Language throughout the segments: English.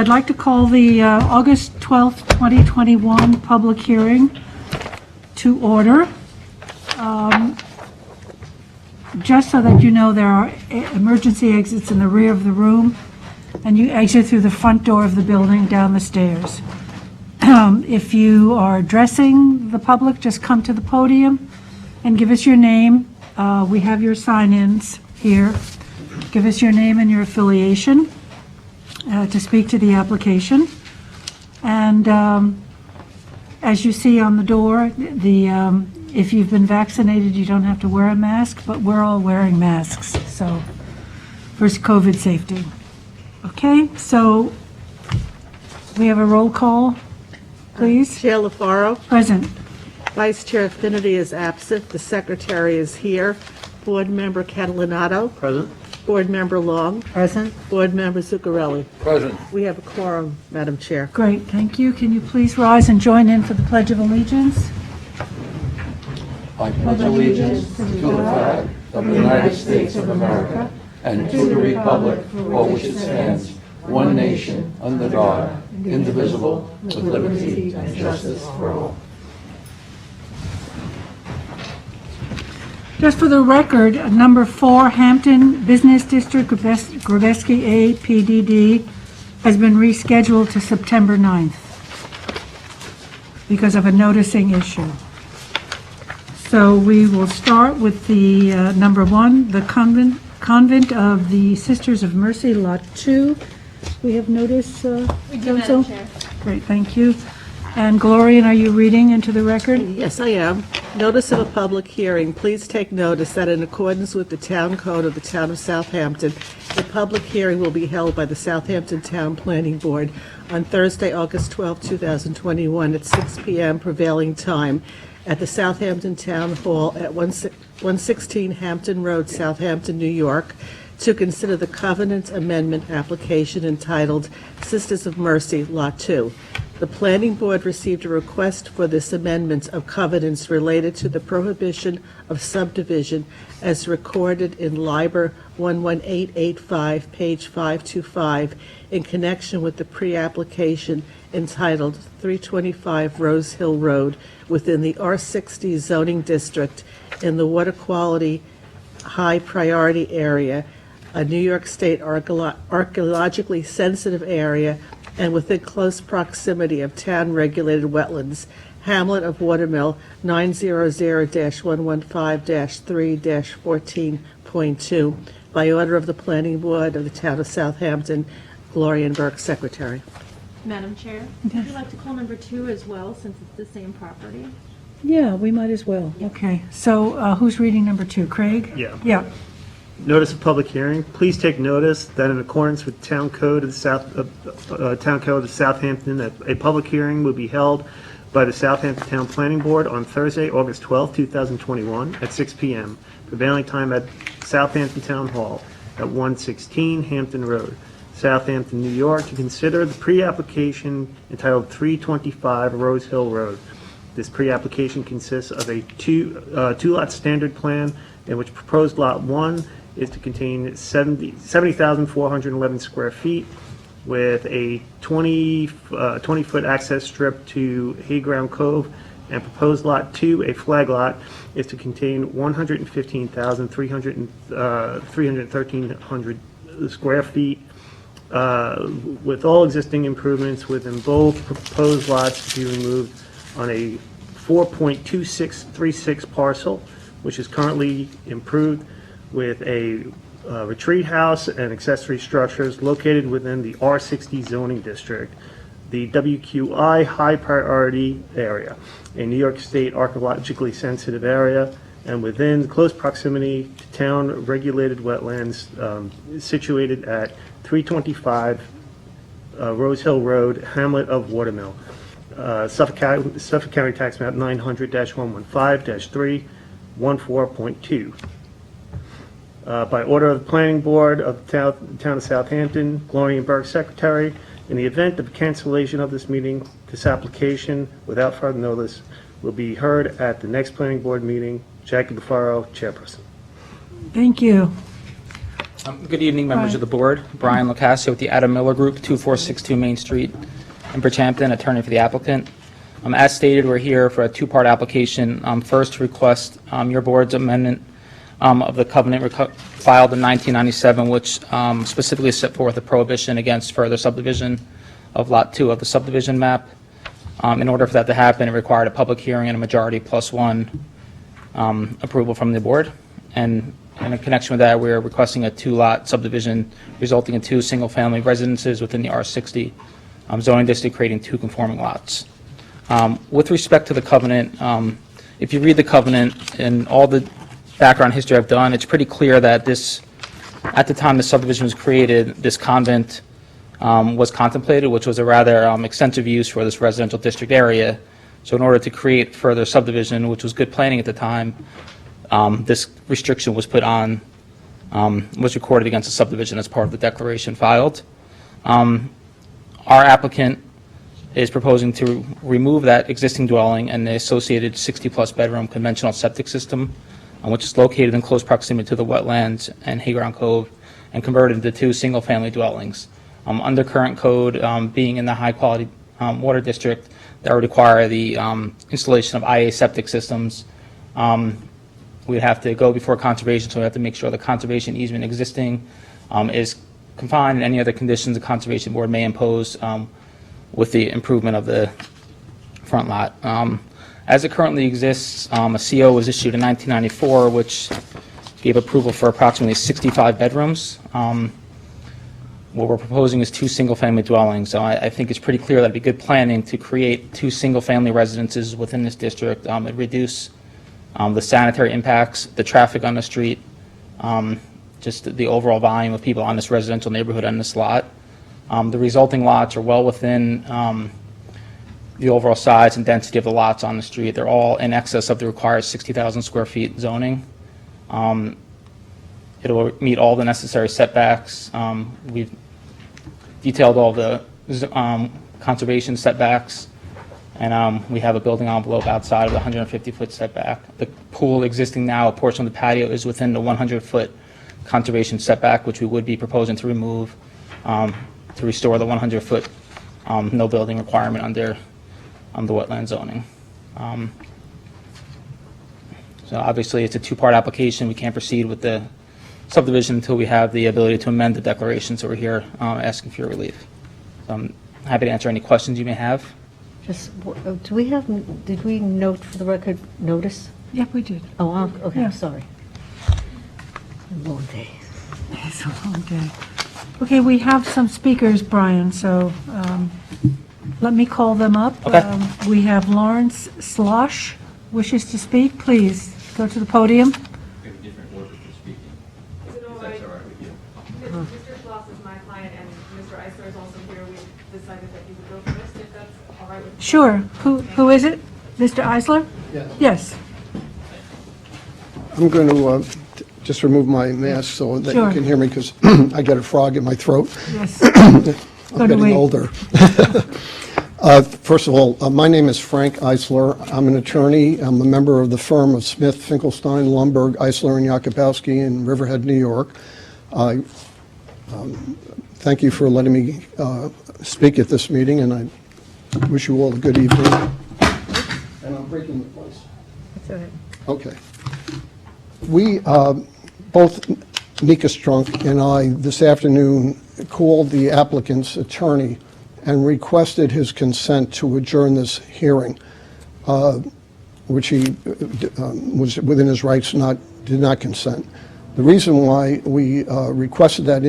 I'd like to call the August 12th, 2021 public hearing to order. Just so that you know, there are emergency exits in the rear of the room, and you exit through the front door of the building down the stairs. If you are addressing the public, just come to the podium and give us your name. We have your sign-ins here. Give us your name and your affiliation to speak to the application. And as you see on the door, if you've been vaccinated, you don't have to wear a mask, but we're all wearing masks, so for COVID safety. Okay, so we have a roll call, please. Chair LaFaro. Present. Vice Chair Affinity is absent. The Secretary is here. Board Member Catalinato. Present. Board Member Long. Present. Board Member Zuccarelli. Present. We have a quorum, Madam Chair. Great, thank you. Can you please rise and join in for the Pledge of Allegiance? I pledge allegiance to the flag of the United States of America and to the republic for which it stands, one nation, under God, indivisible, with liberty and justice for all. Just for the record, number 4, Hampton Business District, Graveski A, PDD, has been rescheduled to September 9th because of a noticing issue. So we will start with the number 1, the Convent of the Sisters of Mercy, Lot 2. We have notice, Council? Great, thank you. And Gloria, are you reading into the record? Yes, I am. Notice of a public hearing. Please take notice that in accordance with the Town Code of the Town of Southampton, a public hearing will be held by the Southampton Town Planning Board on Thursday, August 12, 2021 at 6 p.m. prevailing time at the Southampton Town Hall at 116 Hampton Road, Southampton, New York, to consider the covenant amendment application entitled Sisters of Mercy, Lot 2. The Planning Board received a request for this amendment of covenants related to the prohibition of subdivision as recorded in Liber 11885, page 525, in connection with the pre-application entitled 325 Rose Hill Road within the R60 zoning district in the water quality high priority area, a New York State archaeologically sensitive area, and within close proximity of town-regulated wetlands, Hamlet of Watermill, 900-115-3-14.2, by order of the Planning Board of the Town of Southampton, Gloria Burke, Secretary. Madam Chair, would you like to call number 2 as well, since it's the same property? Yeah, we might as well. Okay, so who's reading number 2? Craig? Yeah. Yeah. Notice of public hearing. Please take notice that in accordance with Town Code of Southampton, that a public hearing will be held by the Southampton Town Planning Board on Thursday, August 12, 2021 at 6 p.m. prevailing time at Southampton Town Hall at 116 Hampton Road, Southampton, New York, to consider the pre-application entitled 325 Rose Hill Road. This pre-application consists of a two-lot standard plan in which proposed Lot 1 is to contain 70,411 square feet with a 20-foot access strip to Hayground Cove, and proposed Lot 2, a flag lot, is to contain 115,313 square feet with all existing improvements within both proposed lots to be removed on a 4.2636 parcel, which is currently improved with a retreat house and accessory structures located within the R60 zoning district, the WQI high priority area, a New York State archaeologically sensitive area, and within close proximity to town regulated wetlands situated at 325 Rose Hill Road, Hamlet of Watermill. Suffolk County Tax Map 900-115-3, 14.2. By order of the Planning Board of the Town of Southampton, Gloria Burke, Secretary, in the event of cancellation of this meeting, this application, without further notice, will be heard at the next Planning Board meeting. Jackie Bufaro, Chairperson. Thank you. Good evening, members of the board. Brian Locascio with the Adam Miller Group, 2462 Main Street in Bridgehampton, attorney for the applicant. As stated, we're here for a two-part application. First, to request your board's amendment of the covenant filed in 1997, which specifically set forth a prohibition against further subdivision of Lot 2 of the subdivision map. In order for that to happen, it required a public hearing and a majority plus one approval from the board. And in connection with that, we're requesting a two-lot subdivision resulting in two single-family residences within the R60 zoning district, creating two conforming lots. With respect to the covenant, if you read the covenant and all the background history I've done, it's pretty clear that this, at the time the subdivision was created, this convent was contemplated, which was a rather extensive use for this residential district area. So in order to create further subdivision, which was good planning at the time, this restriction was put on, was recorded against the subdivision as part of the declaration filed. Our applicant is proposing to remove that existing dwelling and the associated 60-plus bedroom conventional septic system, which is located in close proximity to the wetlands and Hayground Cove, and convert it into two single-family dwellings. Under current code, being in the high-quality water district, that would require the installation of IA septic systems. We'd have to go before conservation, so we have to make sure the conservation easement existing is confined, and any other conditions the conservation board may impose with the improvement of the front lot. As it currently exists, a CO was issued in 1994, which gave approval for approximately 65 bedrooms. What we're proposing is two single-family dwellings, so I think it's pretty clear that it'd be good planning to create two single-family residences within this district. It'd reduce the sanitary impacts, the traffic on the street, just the overall volume of people on this residential neighborhood on this lot. The resulting lots are well within the overall size and density of the lots on the street. They're all in excess of the required 60,000 square feet zoning. It'll meet all the necessary setbacks. We've detailed all the conservation setbacks, and we have a building envelope outside of the 150-foot setback. The pool existing now, a portion of the patio, is within the 100-foot conservation setback, which we would be proposing to remove to restore the 100-foot no building requirement under the wetland zoning. So obviously, it's a two-part application. We can't proceed with the subdivision until we have the ability to amend the declaration, so we're here asking for your relief. So I'm happy to answer any questions you may have. Just, did we note for the record notice? Yep, we did. Oh, okay, Yeah. sorry. Long day. It's a long day. Okay, we have some speakers, Brian, so let me call them up. Okay. We have Lawrence Slosh wishes to speak. Please go to the podium. Mr. Schloss is my client, and Mr. Eisler is also here. We decided that he would go first, if that's all right with you. Sure. Who is it? Mr. Eisler? Yes. I'm going to just remove my mask so that Sure. you can hear me, because I got a frog in my throat. Yes. I'm to getting wait. older. First of all, my name is Frank Eisler. I'm an attorney. I'm a member of the firm of Smith, Finkelstein, Lumberg, Eisler, and Jakubowski in Riverhead, New York. I thank you for letting me speak at this meeting, and I wish you all a good evening. And I'm breaking the place. That's all right. Okay. We, both Nika Strunk and I, this afternoon, called the applicant's attorney and requested his consent to adjourn this hearing, which he was within his rights, did not consent. The reason why we requested that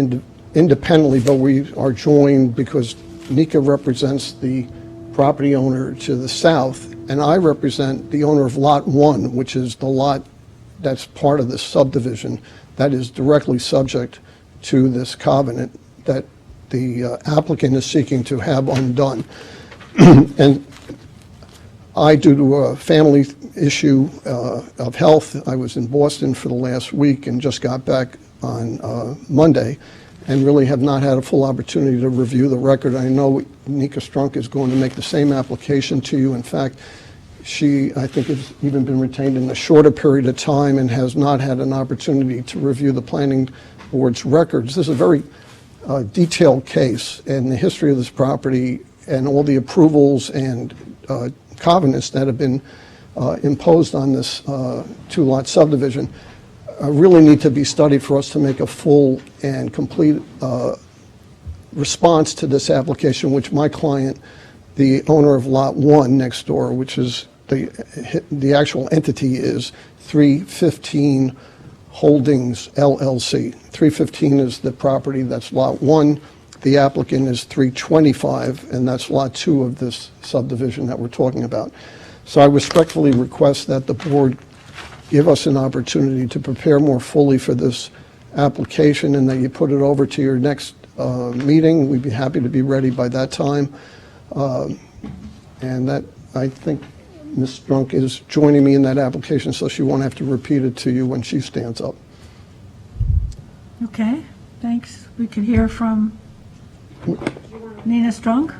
independently, but we are joined because Nika represents the property owner to the south, and I represent the owner of Lot 1, which is the lot that's part of the subdivision that is directly subject to this covenant that the applicant is seeking to have undone. And I, due to a family issue of health, I was in Boston for the last week and just got back on Monday, and really have not had a full opportunity to review the record. I know Nika Strunk is going to make the same application to you. In fact, she, I think, has even been retained in a shorter period of time and has not had an opportunity to review the planning board's records, this is a very detailed case, and the history of this property and all the approvals and covenants that have been imposed on this two-lot subdivision really need to be studied for us to make a full and complete response to this application, which my client, the owner of Lot 1 next door, which is the actual entity, is 315 Holdings LLC. 315 is the property, that's Lot 1. The applicant is 325, and that's Lot 2 of this subdivision that we're talking about. So I respectfully request that the board give us an opportunity to prepare more fully for this application, and that you put it over to your next meeting. We'd be happy to be ready by that time. And that, I think Ms. Strunk is joining me in that application, so she won't have to repeat it to you when she stands up. Okay, thanks. We could hear from Nina Strunk.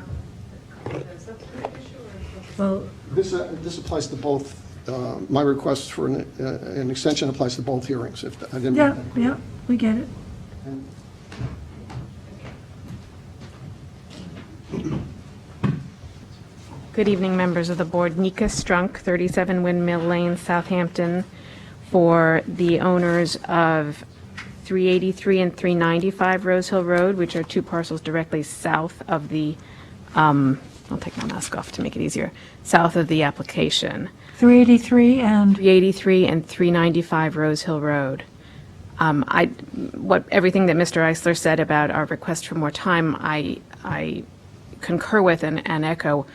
Well, This applies to both, my request for an extension applies to both hearings, if I didn't. yeah, we get it. Good evening, members of the board. Nika Strunk, 37 Windmill Lane, Southampton, for the owners of 383 and 395 Rose Hill Road, which are two parcels directly south of the, I'll take my mask off to make it easier, south of the application. 383 and 383 and 395 Rose Hill Road. Everything that Mr. Eisler said about our request for more time, I concur with and echo.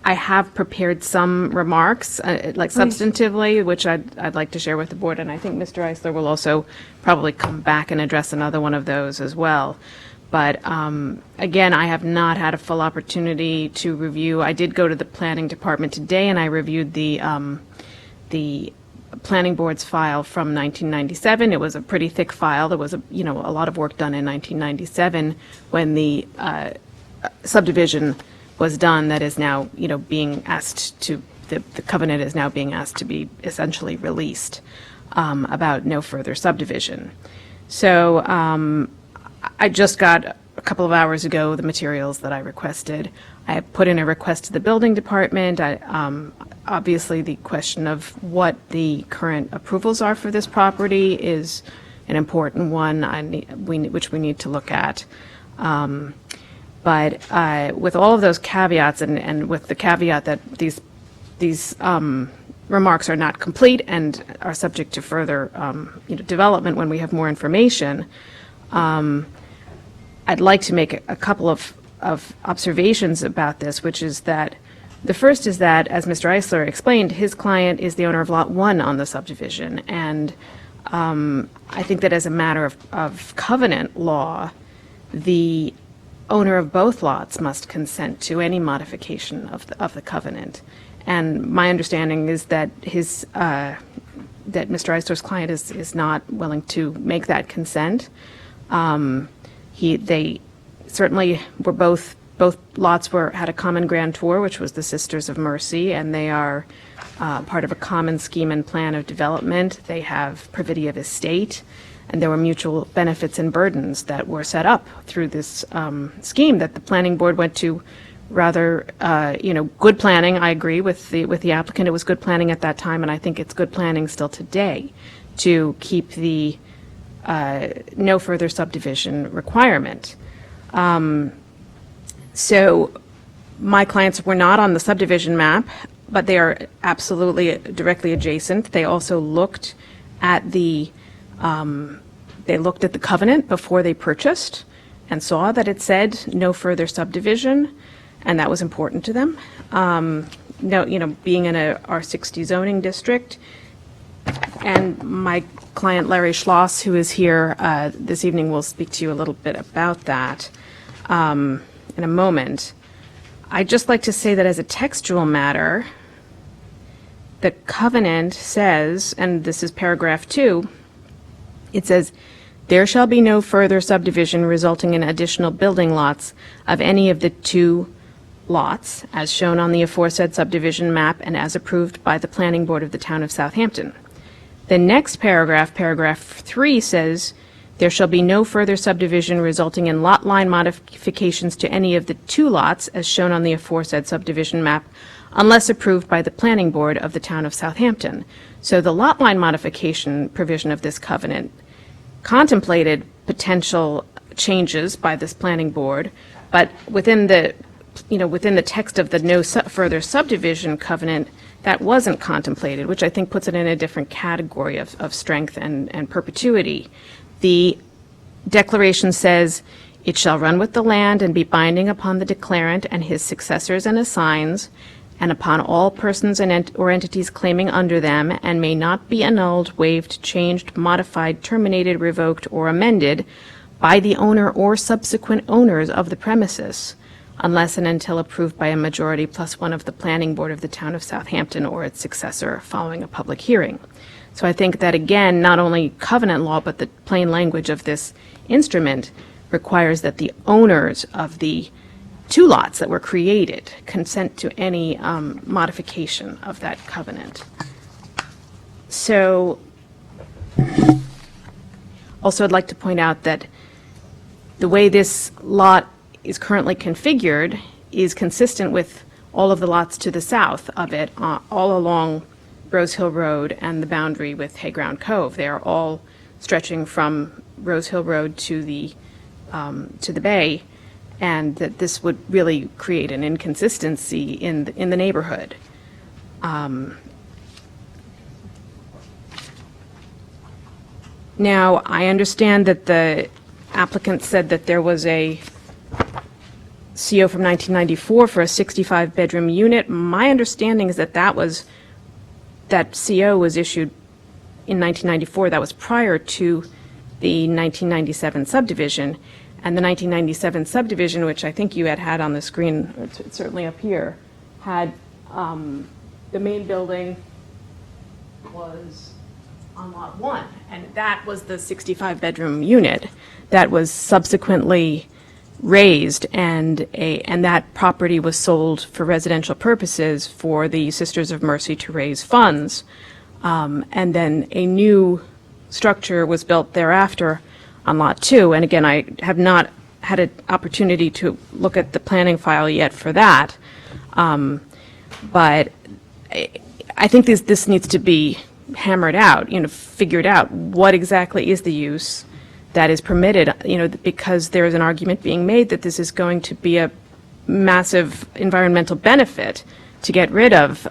I have prepared some remarks, substantively, which I'd like to share with the board, and I think Mr. Eisler will also probably come back and address another one of those as well. But again, I have not had a full opportunity to review. I did go to the planning department today, and I reviewed the planning board's file from 1997. It was a pretty thick file. There was a lot of work done in 1997 when the subdivision was done that is now, being asked to, the covenant is now being asked to be essentially released about no further subdivision. So I just got a couple of hours ago the materials that I requested. I put in a request to the building department. Obviously, the question of what the current approvals are for this property is an important one which we need to look at. But with all of those caveats, and with the caveat that these remarks are not complete and are subject to further development when we have more information, I'd like to make a couple of observations about this, which is that the first is that, as Mr. Eisler explained, his client is the owner of Lot 1 on the subdivision, and I think that as a matter of covenant law, the owner of both lots must consent to any modification of the covenant. And my understanding is that that Mr. Eisler's client is not willing to make that consent. They certainly were both lots had a common grantor, which was the Sisters of Mercy, and they are part of a common scheme and plan of development. They have privity of estate, and there were mutual benefits and burdens that were set up through this scheme that the planning board went to rather, good planning. I agree with the applicant. It was good planning at that time, and I think it's good planning still today to keep the no further subdivision requirement. So my clients were not on the subdivision map, but they are absolutely directly adjacent. They also looked at the covenant before they purchased and saw that it said no further subdivision, and that was important to them. Being in a R60 zoning district, and my client Larry Schloss, who is here this evening, will speak to you a little bit about that in a moment. I'd just like to say that as a textual matter, the covenant says, and this is paragraph 2, it says, "There shall be no further subdivision resulting in additional building lots of any of the two lots as shown on the aforesaid subdivision map and as approved by the planning board of the town of Southampton." The next paragraph, paragraph 3, says, "There shall be no further subdivision resulting in lot line modifications to any of the 2 lots as shown on the aforesaid subdivision map, unless approved by the planning board of the town of Southampton." So the lot line modification provision of this covenant contemplated potential changes by this planning board, but within the text of the further subdivision covenant, that wasn't contemplated, which I think puts it in a different category of strength and perpetuity. The declaration says, "It shall run with the land and be binding upon the declarant and his successors and assigns, and upon all persons or entities claiming under them, and may not be annulled, waived, changed, modified, terminated, revoked, or amended by the owner or subsequent owners of the premises, unless and until approved by a majority plus 1 of the planning board of the town of Southampton or its successor following a public hearing." So I think that, again, not only covenant law, but the plain language of this instrument requires that the owners of the 2 lots that were created consent to any modification of that covenant. So, also I'd like to point out that the way this lot is currently configured is consistent with all of the lots to the south of it, all along Rose Hill Road and the boundary with Hayground Cove. They are all stretching from Rose Hill Road to the bay, and that this would really create an inconsistency in the neighborhood. Now, I understand that the applicant said that there was a CO from 1994 for a 65-bedroom unit. My understanding is that that CO was issued in 1994. That was prior to the 1997 subdivision. And the 1997 subdivision, which I think you had on the screen, or it's certainly up here, had the main building was on Lot 1, and that was the 65-bedroom unit that was subsequently raised, and that property was sold for residential purposes for the Sisters of Mercy to raise funds. And then a new structure was built thereafter on Lot 2. And again, I have not had an opportunity to look at the planning file yet for that. But I think this needs to be hammered out, figured out what exactly is the use that is permitted, because there is an argument being made that this is going to be a massive environmental benefit to get rid of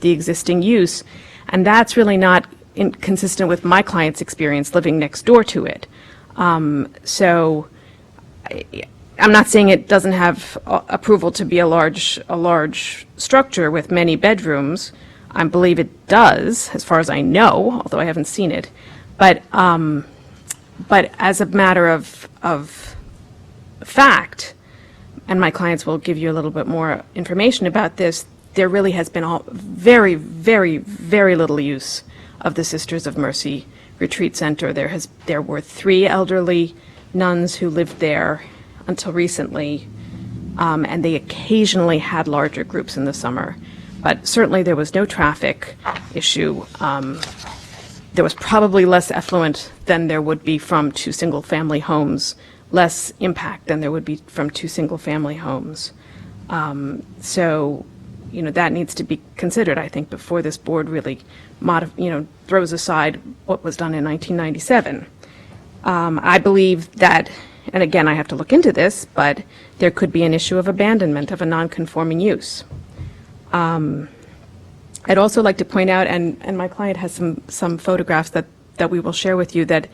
the existing use. And that's really not consistent with my client's experience living next door to it. So I'm not saying it doesn't have approval to be a large structure with many bedrooms. I believe it does, as far as I know, although I haven't seen it. But as a matter of fact, and my clients will give you a little bit more information about this, there really has been very, very, very little use of the Sisters of Mercy Retreat Center. There were 3 elderly nuns who lived there until recently, and they occasionally had larger groups in the summer. But certainly there was no traffic issue. There was probably less effluent than there would be from 2 single-family homes, less impact than there would be from 2 single-family homes. So, that needs to be considered, I think, before this board really throws aside what was done in 1997. I believe that, and again, I have to look into this, but there could be an issue of abandonment of a non-conforming use. I'd also like to point out, and my client has some photographs that we will share with you, that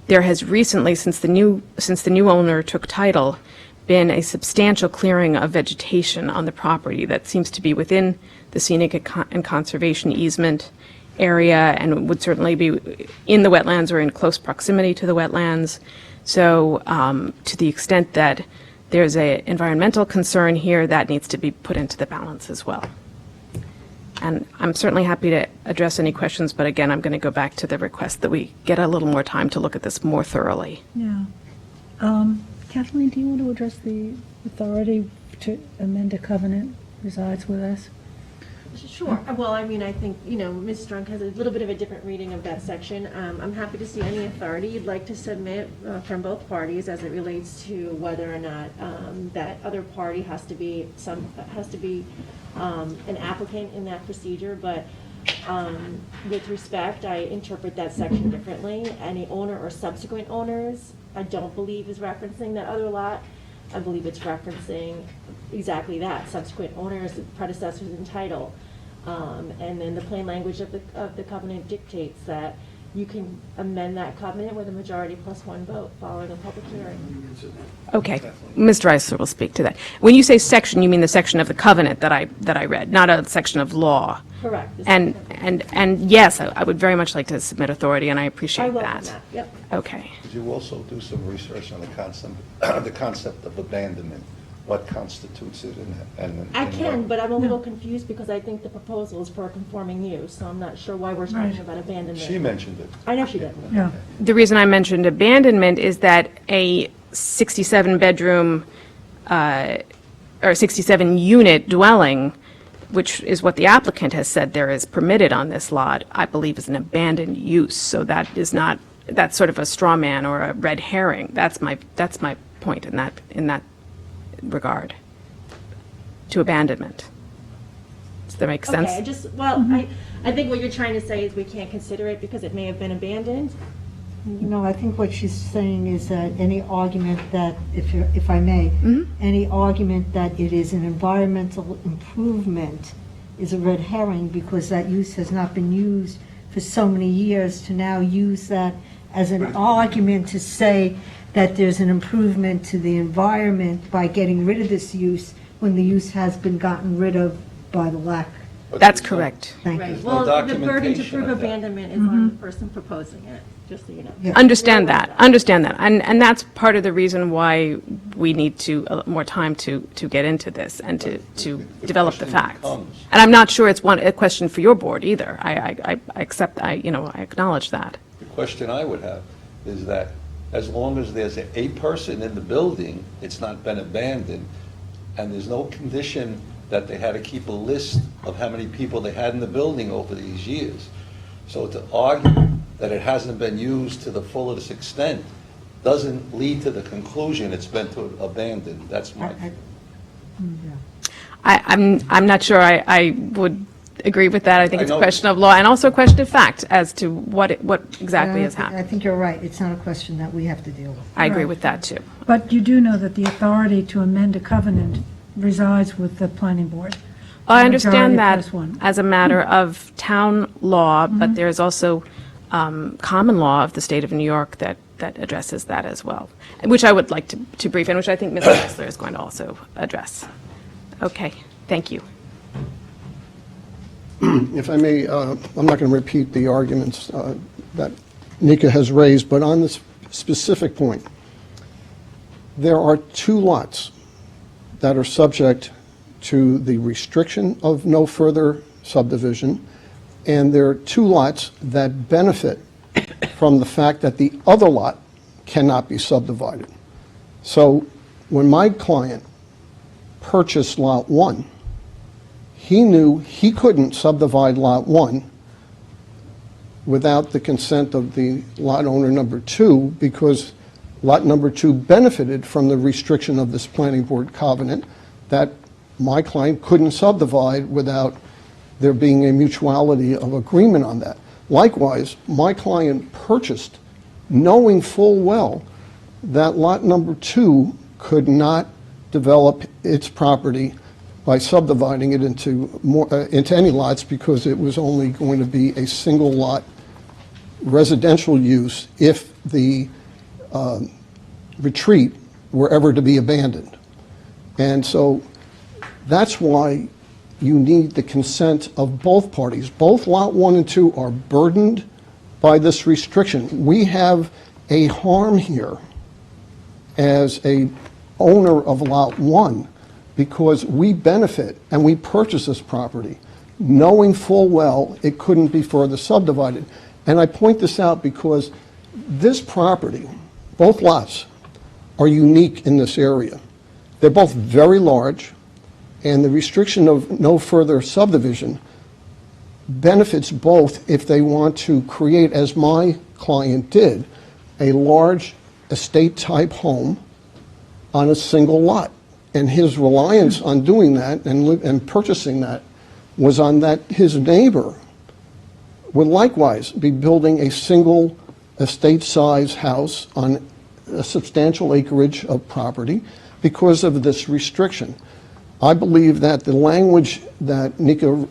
there has recently, since the new owner took title, been a substantial clearing of vegetation on the property that seems to be within the scenic and conservation easement area, and would certainly be in the wetlands or in close proximity to the wetlands. So to the extent that there's an environmental concern here, that needs to be put into the balance as well. And I'm certainly happy to address any questions, but again, I'm going to go back to the request that we get a little more time to look at this more thoroughly. Yeah. Kathleen, do you want to address the authority to amend a covenant resides with us? Sure. Well, I mean, I think, Ms. Strunk has a little bit of a different reading of that section. I'm happy to see any authority you'd like to submit from both parties as it relates to whether or not that other party has to be an applicant in that procedure. But with respect, I interpret that section differently. Any owner or subsequent owners, I don't believe is referencing that other lot. I believe it's referencing exactly that, subsequent owners, predecessors in title. And then the plain language of the covenant dictates that you can amend that covenant with a majority plus one vote following a public hearing. Okay, Mr. Eisler will speak to that. When you say section, you mean the section of the covenant that I read, not a section of law? Correct. And yes, I would very much like to submit authority, and I I appreciate welcome that. that, yep. Okay. Could you also do some research on the concept of abandonment? What constitutes it? I can, but I'm a little confused because I think the proposal is for a conforming use, so I'm not sure why we're talking Right. about abandonment. She mentioned it. I know she did. Yeah. The reason I mentioned abandonment is that a 67-bedroom or 67-unit dwelling, which is what the applicant has said there is permitted on this lot, I believe is an abandoned use. So that is not, that's sort of a straw man or a red herring. That's my point in that regard to abandonment. Does that make sense? Okay, I think what you're trying to say is we can't consider it because it may have been abandoned. No, I think what she's saying is that any argument that, if I may, any argument that it is an environmental improvement is a red herring because that use has not been used for so many years, to now use that as an argument to say that there's an improvement to the environment by getting rid of this use when the use has been gotten rid of by the lack. That's correct. Thank you. There's no Well, the burden to documentation prove of that. abandonment is on the person proposing it, just so you know. Yeah. Understand that. And that's part of the reason why we need more time to get into this and to develop the question facts. becomes- And I'm not sure it's a question for your board either. I accept, I acknowledge that. The question I would have is that as long as there's a person in the building, it's not been abandoned, and there's no condition that they had to keep a list of how many people they had in the building over these years. So to argue that it hasn't been used to the fullest extent doesn't lead to the conclusion it's been abandoned. That's my... I'm not sure I would agree with that. I think I it's a know. question of law and also a question of fact as to what exactly has I happened. think you're right. It's not a question that we have to deal with. I agree Right. with that, too. But you do know that the authority to amend a covenant resides with the planning board. I understand that Majority plus one. as a matter of town law, but there's also common law of the state of New York that addresses that as well, which I would like to brief, and which I think Mr. Kessler is going to also address. Okay, thank you. If I may, I'm not going to repeat the arguments that Nika has raised, but on this specific point, there are two lots that are subject to the restriction of no further subdivision, and there are two lots that benefit from the fact that the other lot cannot be subdivided. So when my client purchased Lot 1, he knew he couldn't subdivide Lot 1 without the consent of the lot owner number 2, because lot number 2 benefited from the restriction of this planning board covenant that my client couldn't subdivide without there being a mutuality of agreement on that. Likewise, my client purchased knowing full well that lot number 2 could not develop its property by subdividing it into any lots, because it was only going to be a single lot residential use if the retreat were ever to be abandoned. And so that's why you need the consent of both parties. Both Lot 1 and 2 are burdened by this restriction. We have a harm here as a owner of Lot 1 because we benefit and we purchase this property knowing full well it couldn't be further subdivided. And I point this out because this property, both lots, are unique in this area. They're both very large, And the restriction of no further subdivision benefits both if they want to create, as my client did, a large estate-type home on a single lot. And his reliance on doing that and purchasing that was on that his neighbor would likewise be building a single estate-size house on a substantial acreage of property because of this restriction. I believe that the language that Nika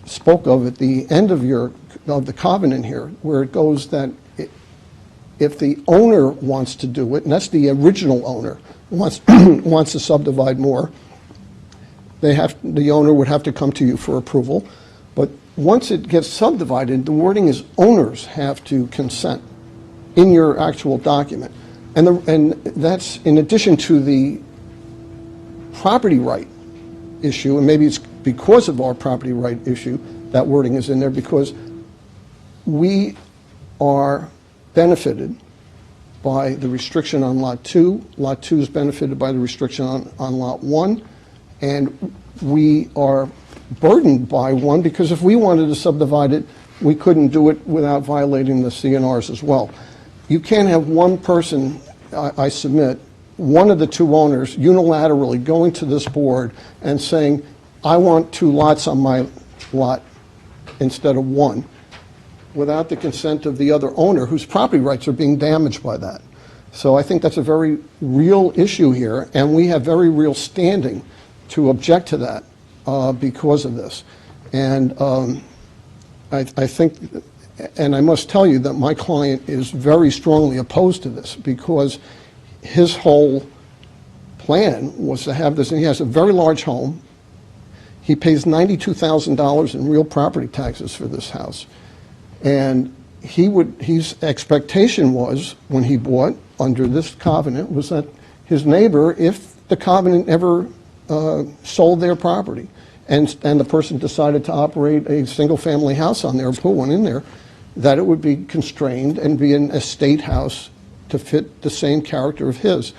spoke of at the end of the covenant here, where it goes that if the owner wants to do it, and that's the original owner, wants to subdivide more, the owner would have to come to you for approval. But once it gets subdivided, the wording is owners have to consent in your actual document. And that's in addition to the property right issue, and maybe it's because of our property right issue, that wording is in there, because we are benefited by the restriction on Lot 2. Lot 2 is benefited by the restriction on Lot 1. And we are burdened by 1, because if we wanted to subdivide it, we couldn't do it without violating the CNRs as well. You can't have one person, I submit, one of the two owners unilaterally going to this board and saying, I want 2 lots on my lot instead of 1, without the consent of the other owner whose property rights are being damaged by that. So I think that's a very real issue here, and we have very real standing to object to that because of this. And I think, and I must tell you that my client is very strongly opposed to this, because his whole plan was to have this, and he has a very large home. He pays $92,000 in real property taxes for this house. And his expectation was, when he bought under this covenant, was that his neighbor, if the covenant ever sold their property and the person decided to operate a single-family house on there, put one in there, that it would be constrained and be an estate house to fit the same character of his.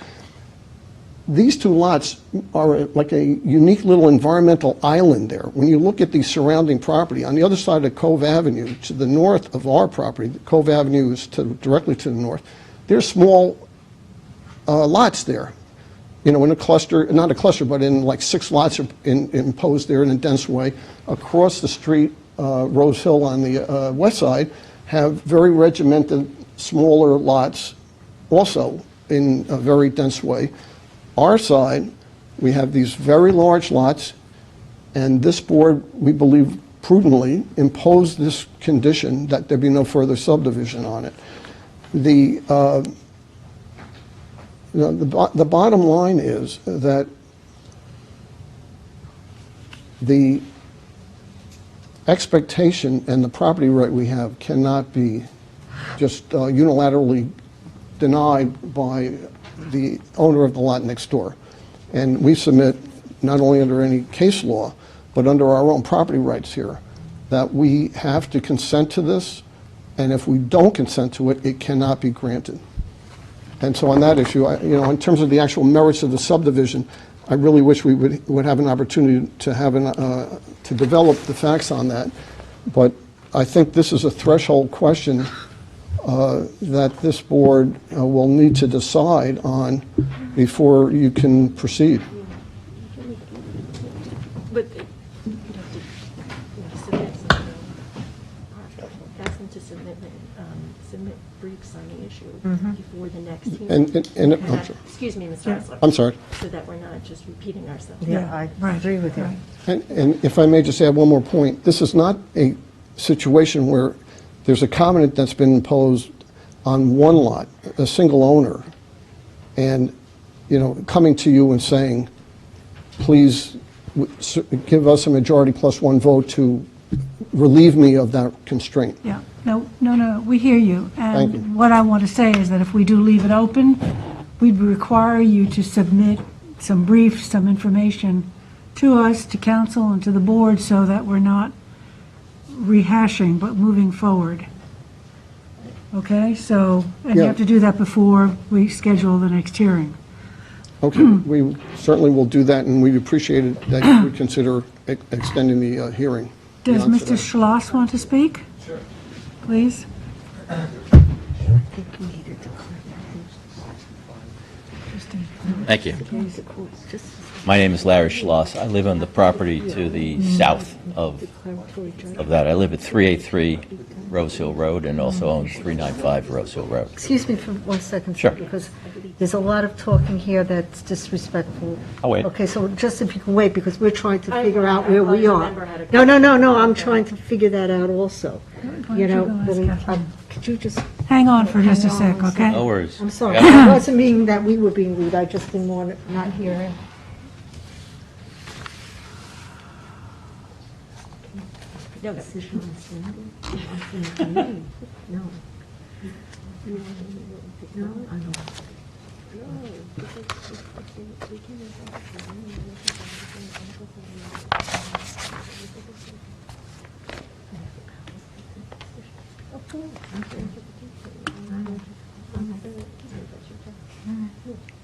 These 2 lots are like a unique little environmental island there. When you look at the surrounding property, on the other side of Cove Avenue, to the north of our property, Cove Avenue is directly to the north, there's small lots there. You know, in a cluster, not a cluster, but in like 6 lots imposed there in a dense way. Across the street, Rose Hill on the west side, have very regimented, smaller lots also in a very dense way. Our side, we have these very large lots, and this board, we believe prudently, imposed this condition that there be no further subdivision on it. The bottom line is that the expectation and the property right we have cannot be just unilaterally denied by the owner of the lot next door. And we submit, not only under any case law, but under our own property rights here, that we have to consent to this, and if we don't consent to it, it cannot be granted. And so on that issue, in terms of the actual merits of the subdivision, I really wish we would have an opportunity to have to develop the facts on that. But I think this is a threshold question that this board will need to decide on before you can proceed. But you'd have to submit something. Ask them to submit briefs on the issue before the next hearing. And I'm sorry. Excuse me, Mr. Eisler. I'm sorry. So that we're not just repeating ourselves. Yeah, I agree with you. And if I may just add one more point, this is not a situation where there's a covenant that's been imposed on one lot, a single owner, and, coming to you and saying, please give us a majority plus 1 vote to relieve me of that constraint. Yeah, no, we hear you. Thank you. And what I want to say is that if we do leave it open, we'd require you to submit some briefs, some information to us, to council, and to the board, so that we're not rehashing, but moving forward. Okay, so, and you have to do that before we schedule the next hearing. Okay, we certainly will do that, and we appreciate it that you would consider extending the hearing. Does beyond Mr. today. Schloss want to speak? Sure. Please? Thank you. My name is Larry Schloss. I live on the property to the south of that. I live at 383 Rose Hill Road and also own 395 Rose Hill Road. Excuse me for 1 second, sir, Sure. because there's a lot of talking here that's disrespectful. I'll wait. Okay, so just if you can wait, because we're trying to I- figure out I where we always are. remember how to- No, I'm trying to figure that out also. You know, go ask but, Kathleen? could you just, Hang on for just a Hang sec, on a okay? No worries. I'm sorry, I wasn't meaning that we were being rude, I just didn't want to not hear him. No, Decision on standing? On standing? No. No, I don't.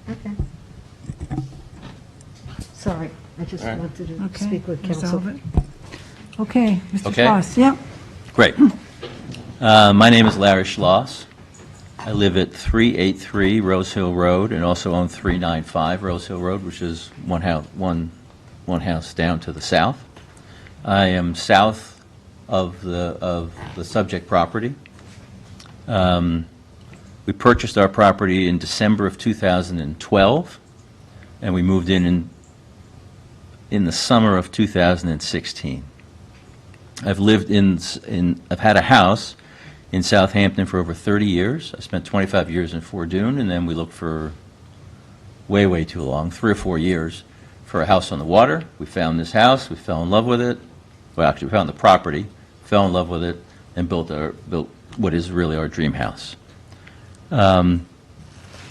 Okay. Sorry, I just All right. wanted to Okay, speak with counsel. resolve it. Okay, Mr. Okay. Schloss, yeah. Great. My name is Larry Schloss. I live at 383 Rose Hill Road and also own 395 Rose Hill Road, which is one house down to the south. I am south of the subject property. We purchased our property in December of 2012, and we moved in the summer of 2016. I've lived I've had a house in Southampton for over 30 years. I spent 25 years in Fort Dune, and then we looked for way too long, 3 or 4 years, for a house on the water. We found this house. We fell in love with it. Well, actually, we found the property, fell in love with it, and built what is really our dream house.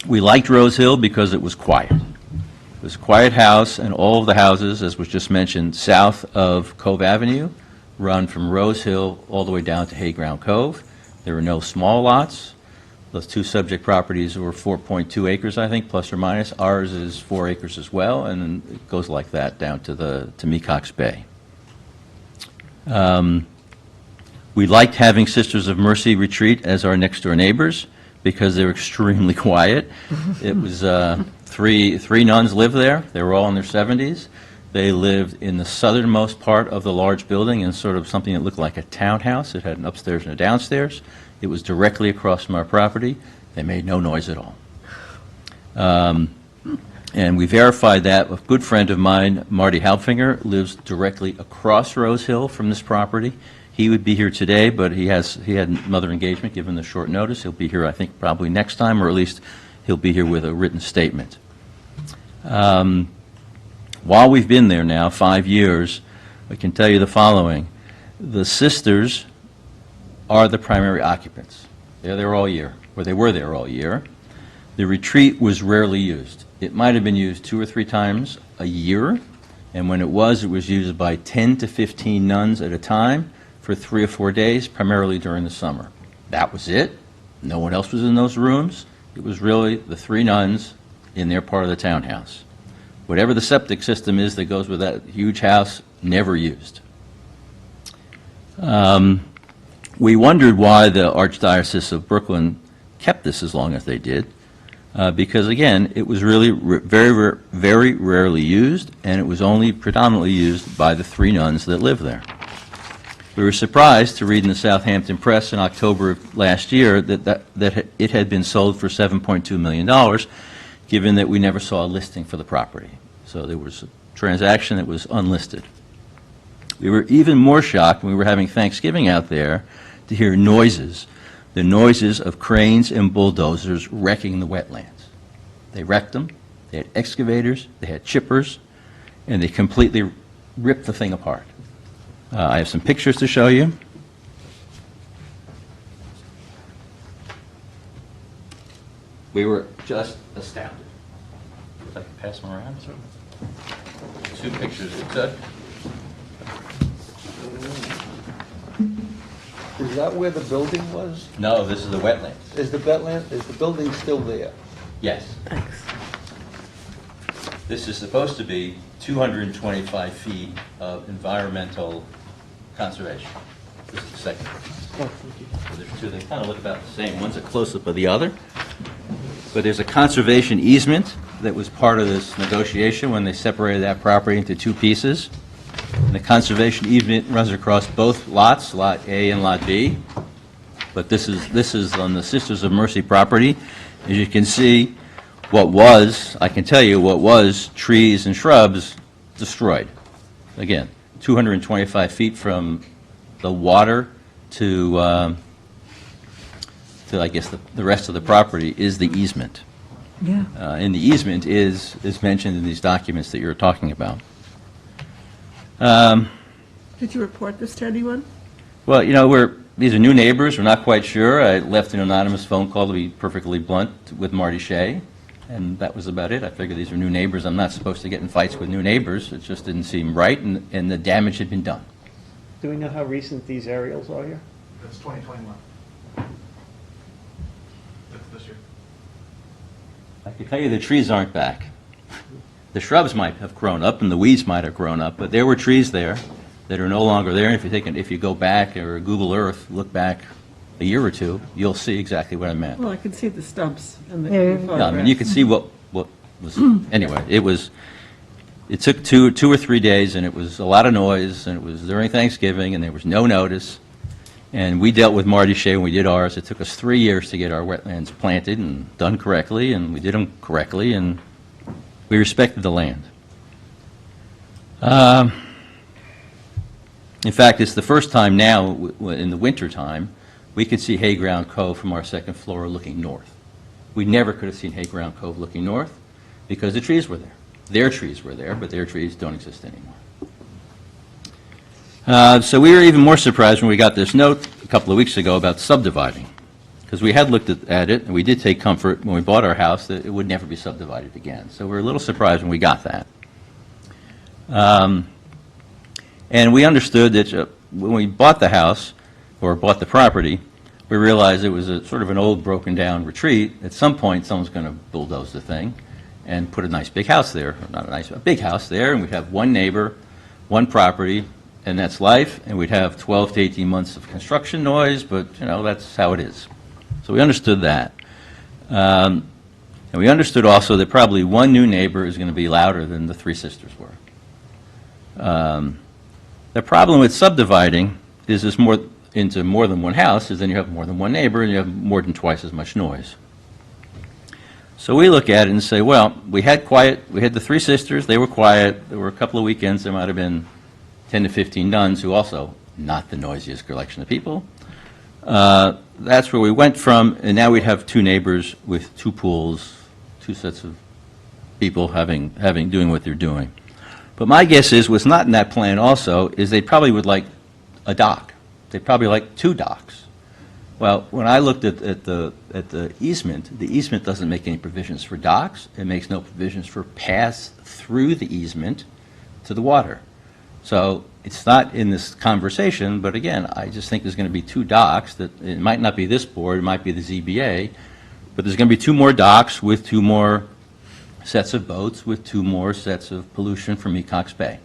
We liked Rose Hill because it was quiet. It was a quiet house, and all of the houses, as was just mentioned, south of Cove Avenue, run from Rose Hill all the way down to Hayground Cove. There were no small lots. Those two subject properties were 4.2 acres, I think, plus or minus. Ours is 4 acres as well, and it goes like that down to Mecox Bay. We liked having Sisters of Mercy Retreat as our next-door neighbors because they were extremely quiet. It was three nuns lived there. They were all in their 70s. They lived in the southernmost part of the large building in sort of something that looked like a townhouse. It had an upstairs and a downstairs. It was directly across from our property. They made no noise at all. And we verified that. A good friend of mine, Marty Halpfinger, lives directly across Rose Hill from this property. He would be here today, but he had another engagement given the short notice. He'll be here, I think, probably next time, or at least he'll be here with a written statement. While we've been there now, 5 years, I can tell you the following. The sisters are the primary occupants. They're there all year, or they were there all year. The retreat was rarely used. It might have been used 2 or 3 times a year, and when it was used by 10 to 15 nuns at a time for 3 or 4 days, primarily during the summer. That was it. No one else was in those rooms. It was really the 3 nuns in their part of the townhouse. Whatever the septic system is that goes with that huge house, never used. We wondered why the Archdiocese of Brooklyn kept this as long as they did, because, again, it was really very rarely used, and it was only predominantly used by the 3 nuns that lived there. We were surprised to read in the Southampton Press in October of last year that it had been sold for $7.2 million, given that we never saw a listing for the property. So there was a transaction that was unlisted. We were even more shocked when we were having Thanksgiving out there to hear noises, the noises of cranes and bulldozers wrecking the wetlands. They wrecked them, they had excavators, they had chippers, and they completely ripped the thing apart. I have some pictures to show you. We were just astounded. If I can pass them around. 2 pictures. Is that where the building was? No, this is the wetlands. Is the building still there? Yes. This is supposed to be 225 feet of environmental conservation. This is the second one. So there's two, they kind of look about the same. One's a close-up of the other. But there's a conservation easement that was part of this negotiation when they separated that property into two pieces. And the conservation easement runs across both lots, Lot A and Lot B. But this is on the Sisters of Mercy property. As you can see, I can tell you what was trees and shrubs destroyed. Again, 225 feet from the water to I guess, the rest of the property is the easement. Yeah. And the easement is mentioned in these documents that you're talking about. Did you report this to anyone? Well, these are new neighbors. We're not quite sure. I left an anonymous phone call, to be perfectly blunt, with Marty Shea, and that was about it. I figured these are new neighbors. I'm not supposed to get in fights with new neighbors. It just didn't seem right, and the damage had been done. Do we know how recent these aerials are here? That's 2021. That's this year. I can tell you the trees aren't back. The shrubs might have grown up, and the weeds might have grown up, but there were trees there that are no longer there. And if you go back or Google Earth, look back a year or two, you'll see exactly what I meant. Well, I can see the stumps in the There. photographs. Yeah, I mean, you can see what was, anyway, it took two or 3 days, and it was a lot of noise, and it was during Thanksgiving, and there was no notice. And we dealt with Marty Shea when we did ours. It took us 3 years to get our wetlands planted and done correctly, and we did them correctly, and we respected the land. In fact, it's the first time now, in the winter time, we could see Hayground Cove from our second floor looking north. We never could have seen Hayground Cove looking north because the trees were there. Their trees were there, but their trees don't exist anymore. So we were even more surprised when we got this note a couple of weeks ago about subdividing, because we had looked at it, and we did take comfort when we bought our house that it would never be subdivided again. So we were a little surprised when we got that. And we understood that when we bought the house, or bought the property, we realized it was a sort of an old, broken-down retreat. At some point, someone's going to bulldoze the thing and put a nice big house there, or not a big house there, and we'd have one neighbor, one property, and that's life, and we'd have 12 to 18 months of construction noise, but, that's how it is. So we understood that. And we understood also that probably one new neighbor is going to be louder than the three sisters were. The problem with subdividing is there's more into more than one house, is then you have more than one neighbor, and you have more than twice as much noise. So we look at it and say, well, we had the three sisters, they were quiet, there were a couple of weekends, there might have been 10 to 15 nuns, who also not the noisiest collection of people. That's where we went from, and now we'd have two neighbors with two pools, two sets of people doing what they're doing. But my guess is, what's not in that plan also, is they probably would like a dock. They'd probably like two docks. Well, when I looked at the easement doesn't make any provisions for docks. It makes no provisions for paths through the easement to the water. So it's not in this conversation, but again, I just think there's going to be two docks. That it might not be this board, it might be the ZBA, but there's going to be two more docks with two more sets of boats, with two more sets of pollution from Ecox Bay.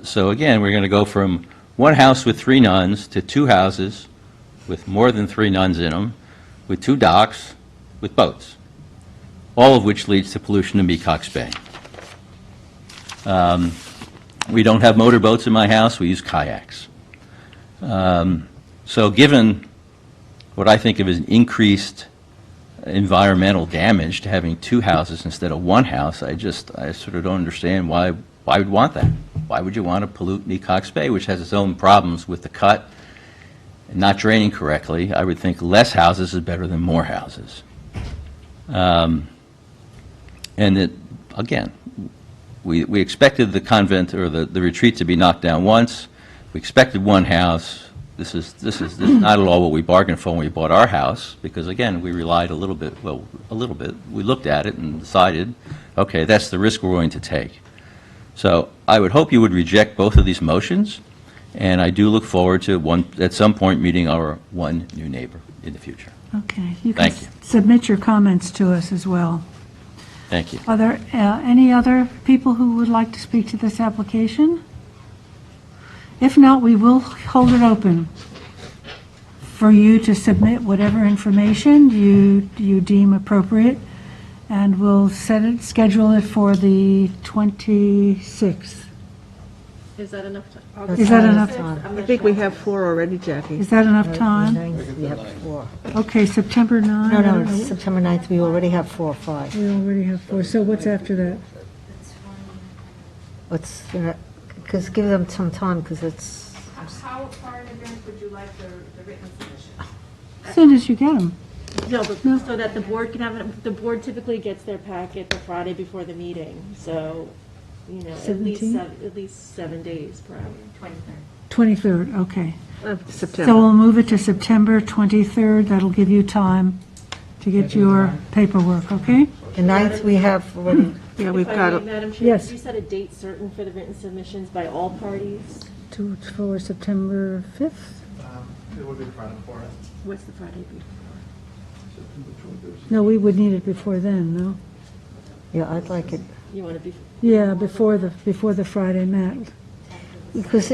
So again, we're going to go from one house with three nuns to two houses with more than three nuns in them, with two docks, with boats, all of which leads to pollution in Ecox Bay. We don't have motorboats in my house, we use kayaks. So given what I think of as increased environmental damage to having two houses instead of one house, I sort of don't understand why would want that. Why would you want to pollute Ecox Bay, which has its own problems with the cut and not draining correctly? I would think less houses is better than more houses. And that, again, we expected the convent or the retreat to be knocked down once. We expected one house. This is not at all what we bargained for when we bought our house, because again, we relied a little bit. We looked at it and decided, okay, that's the risk we're going to take. So I would hope you would reject both of these motions, and I do look forward to at some point meeting our one new neighbor in the future. Okay. You can Thank you. submit your comments to us as well. Thank you. Are there any other people who would like to speak to this application? If not, we will hold it open for you to submit whatever information you deem appropriate, and we'll schedule it for the 26th. Is that enough time? Is that enough? I think we have 4 already, Jackie. Is that enough time? 9th, we have 4. Okay, September 9. No, no, it's September 9th, we already have 4 or 5. We already have 4. So what's after that? Let's, because give them some time, because it's, How far in advance would you like the written submission? As soon as you get them. No, but so that the board can have, the board typically gets their packet the Friday before the meeting, so, you know, at least 7 days probably. 23rd, okay. So September. we'll move it to September 23rd. That'll give you time to get your paperwork, okay? the 9th we have already, Yeah, we've If I got may, it. Madam Chair, Yes. could you set a date certain for the written submissions by all parties? For September 5th? It would be Friday before it. What's the Friday before? No, we would need it before then, no? yeah, I'd like it, You want to be, Yeah, before the Friday met. because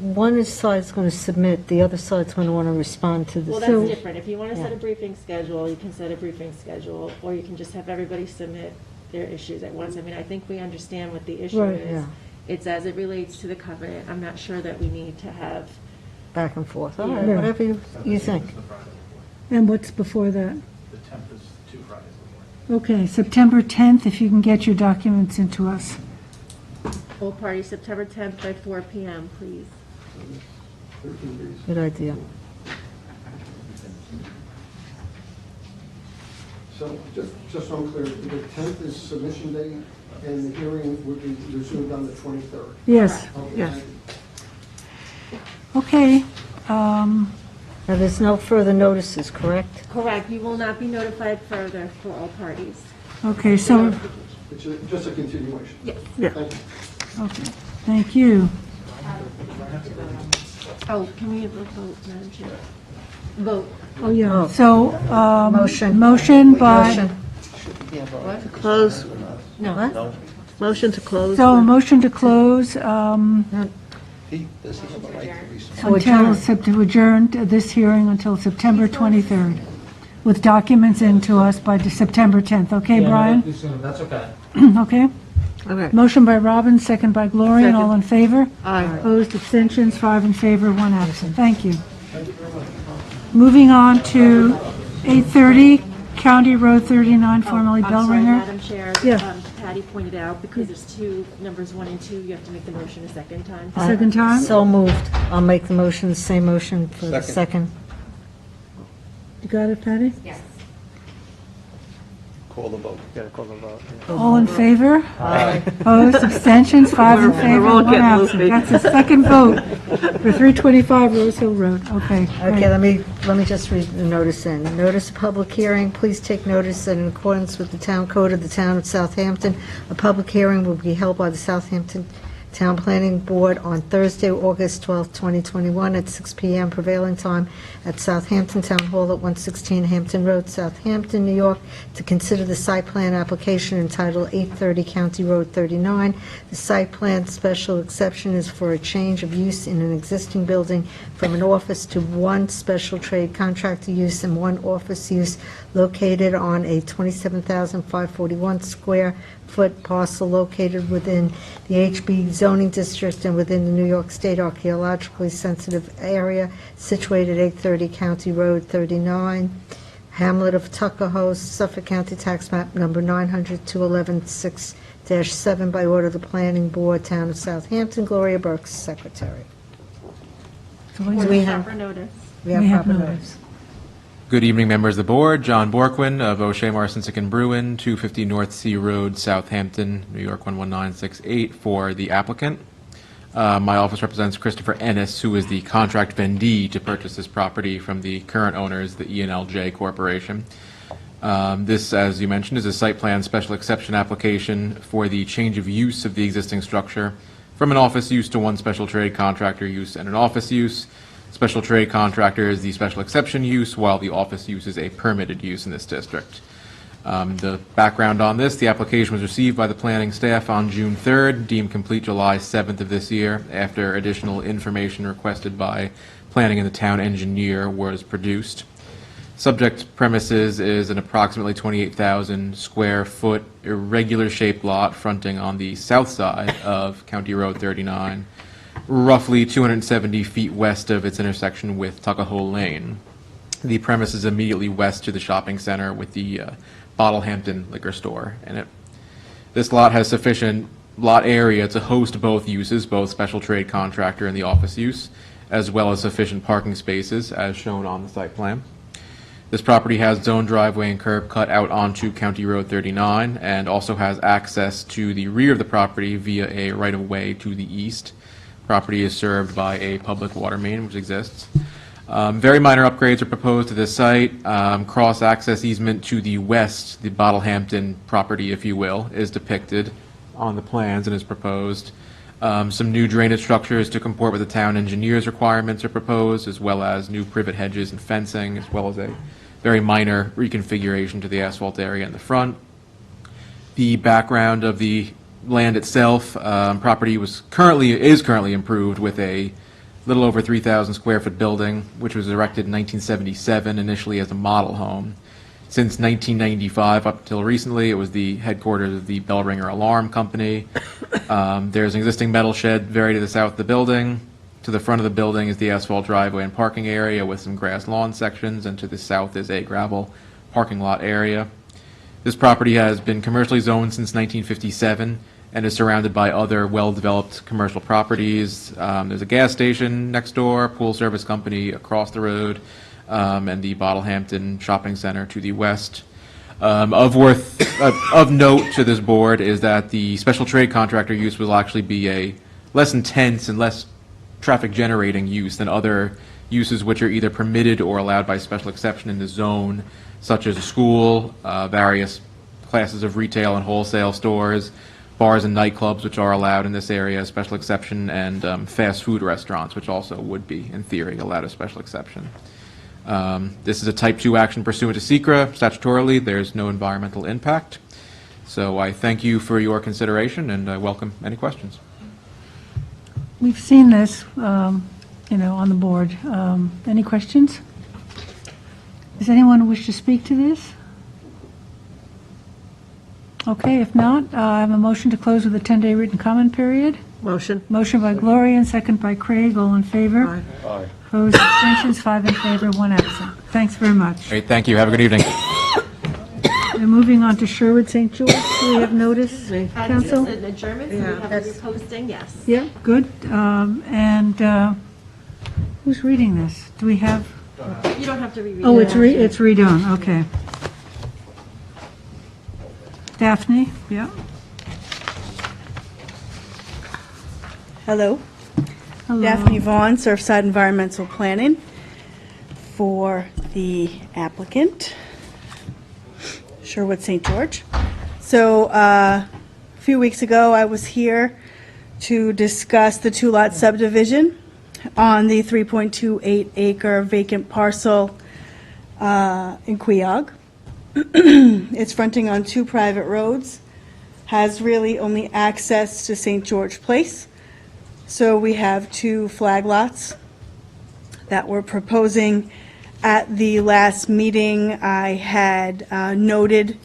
one side's going to submit, the other side's going to want to respond to well, the, that's different. If you want to set Yeah. a briefing schedule, you can set a briefing schedule, or you can just have everybody submit their issues at once. I mean, I think we understand what the issue Right, is. yeah. It's as it relates to the covenant. I'm not sure that we need to have, back and forth. All right, Yeah. whatever you think. It's the Friday before. And what's before that? The 10th is 2 Fridays before. Okay, September 10th, if you can get your documents into us. all parties, September 10th by 4 PM, please. Good idea. So, just so I'm clear, the 10th is submission day, and the hearing would be resumed on the 23rd? Yes, Yes. okay. Now, there's no further notices, correct? Correct. You will not be notified further for all parties. Okay, so, It's just a continuation? Yes. Yeah. Thank you. okay, thank you. Oh, can we have a vote, Madam Chair? Vote. Oh, yeah, so, Motion. motion by, Motion. Close, What? motion to close. so a motion to close, to adjourn this hearing until September 23rd, with documents into us by September 10th, okay, Brian? That's okay. Okay? Okay. Motion by Robin, second by Gloria, and all in favor? Aye. Opposed, abstentions, 5 in favor, 1 absent. Thank you. Moving on to 830 County Road 39, formerly I'm sorry, Bellringer. Madam Chair. Yeah. Patty pointed out, because there's two, numbers 1 and 2, you have to make the motion a second time. Second time? So moved. I'll make the motion, the same motion for the second. You got it, Patty? Call the vote. Got to call the vote. yeah. All in favor? Aye. Opposed, abstentions, 5 in favor, We're all 1 getting absent. loopy. That's the second vote for 325 Rose Hill Road. Okay. Okay, let me just read the notice in. Notice of public hearing, please take notice that in accordance with the town code of the town of Southampton, a public hearing will be held by the Southampton Town Planning Board on Thursday, August 12th, 2021, at 6 p.m. prevailing time at Southampton Town Hall at 116 Hampton Road, Southampton, New York, to consider the site plan application entitled 830 County Road 39. The site plan special exception is for a change of use in an existing building from an office to one special trade contractor use and one office use located on a 27,541 square foot parcel located within the HB zoning district and within the New York State archaeologically sensitive area situated 830 County Road 39, Hamlet of Tuckahoe, Suffolk County Tax Map Number 900-211-6-7 by order of the Planning Board, Town of Southampton. Gloria Burke, Secretary. So Do we have, Proper notice. we have We have proper notice. notice? Good evening, members of the board. John Borquin of O'Shea, Marcinsick and Bruin, 250 North Sea Road, Southampton, New York 11968, for the applicant. My office represents Christopher Ennis, who is the contract vendee to purchase this property from the current owners, the E&LJ Corporation. This, as you mentioned, is a site plan special exception application for the change of use of the existing structure from an office use to one special trade contractor use and an office use. Special trade contractor is the special exception use, while the office use is a permitted use in this district. The background on this, the application was received by the planning staff on June 3rd, deemed complete July 7th of this year, after additional information requested by planning and the town engineer was produced. Subject premises is an approximately 28,000 square foot irregular shaped lot fronting on the south side of County Road 39, roughly 270 feet west of its intersection with Tuckahoe Lane. The premise is immediately west to the shopping center with the Bottlehampton liquor store in it. This lot has sufficient lot area to host both uses, both special trade contractor and the office use, as well as sufficient parking spaces as shown on the site plan. This property has zone driveway and curb cut out onto County Road 39 and also has access to the rear of the property via a right-of-way to the east. Property is served by a public water main which exists. Very minor upgrades are proposed to this site. Cross-access easement to the west, the Bottlehampton property, if you will, is depicted on the plans and is proposed. Some new drainage structures to comport with the town engineer's requirements are proposed, as well as new privet hedges and fencing, as well as a very minor reconfiguration to the asphalt area in the front. The background of the land itself, property is currently improved with a little over 3,000 square foot building, which was erected in 1977, initially as a model home. Since 1995 up until recently, it was the headquarters of the Bellringer Alarm Company. There's an existing metal shed very to the south of the building. To the front of the building is the asphalt driveway and parking area with some grass lawn sections, and to the south is a gravel parking lot area. This property has been commercially zoned since 1957 and is surrounded by other well-developed commercial properties. There's a gas station next door, pool service company across the road, and the Bottlehampton Shopping Center to the west. Of note to this board is that the special trade contractor use will actually be a less intense and less traffic generating use than other uses which are either permitted or allowed by special exception in the zone, such as a school, various classes of retail and wholesale stores, bars and nightclubs which are allowed in this area, special exception, and fast food restaurants, which also would be, in theory, allowed a special exception. This is a Type 2 action pursuant to SECRA. Statutorily, there's no environmental impact. So I thank you for your consideration, and I welcome any questions. We've seen this, on the board. Any questions? Does anyone wish to speak to this? Okay, if not, I have a motion to close with a 10-day written comment period. Motion. Motion by Gloria and second by Craig. All in favor? Aye. Aye. Opposed, abstentions, 5 in favor, 1 absent. Thanks very much. Great, thank you. Have a good evening. We're moving on to Sherwood St. George. Do we have notice, Council? An adjournment, so we have a new posting, yes. Yeah, good. And who's reading this? Do we have? You don't have to reread it. Oh, it's redone, okay. Daphne, yeah. Hello. Hello. Daphne Vaughn, Surfside Environmental Planning, for the applicant, Sherwood St. George. So a few weeks ago, I was here to discuss the two-lot subdivision on the 3.28 acre vacant parcel in Queog. It's fronting on 2 private roads, has really only access to St. George Place. So we have 2 flag lots that we're proposing. At the last meeting, I had noted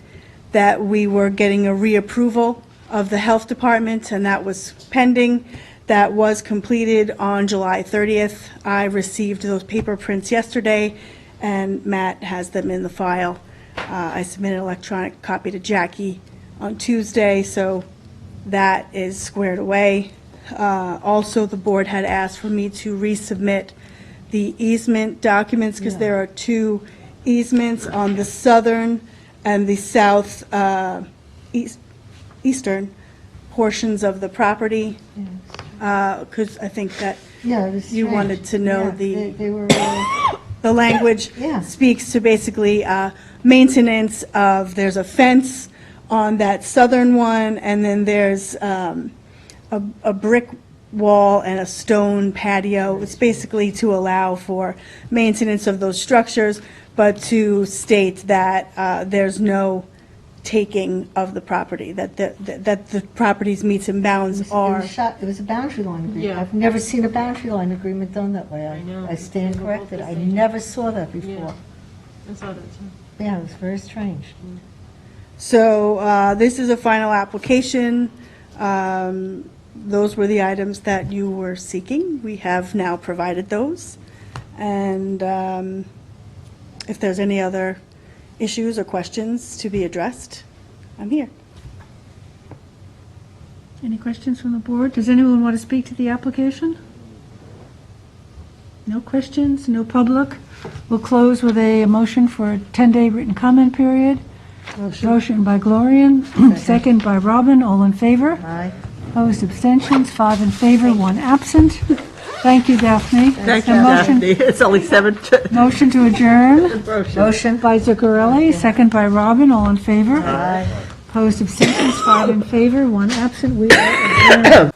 that we were getting a reapproval of the health department, and that was pending. That was completed on July 30th. I received those paper prints yesterday, and Matt has them in the file. I submitted an electronic copy to Jackie on Tuesday, so that is squared away. Also, the board had asked for me to resubmit the easement documents because there are 2 easements on the southern and the south eastern portions of the property. Because I think that Yeah, it was you strange. wanted to know Yeah, they were, the language Yeah. speaks to basically maintenance of, there's a fence on that southern one, and then there's a brick wall and a stone patio. It's basically to allow for maintenance of those structures, but to state that there's no taking of the property, that the property's meets and bounds are. It was a boundary line agreement. Yeah. I've never seen a boundary line agreement done that way. I know. I stand We're both corrected. the I same. never saw that before. Yeah. I saw that too. Yeah, it was very strange. So this is a final application. Those were the items that you were seeking. We have now provided those. And if there's any other issues or questions to be addressed, I'm here. Any questions from the board? Does anyone want to speak to the application? No questions, no public? We'll close with a motion for a 10-day written comment period. Motion by Gloria, second by Robin, all in favor? Aye. Opposed, abstentions, 5 in favor, 1 absent. Thank you, Daphne. Thank you, A motion- Daphne. It's only 7. Motion to adjourn Motion. by Zuccarelli, second by Robin, all in favor? Aye. Opposed, abstentions, 5 in favor, 1 absent. We are adjourned.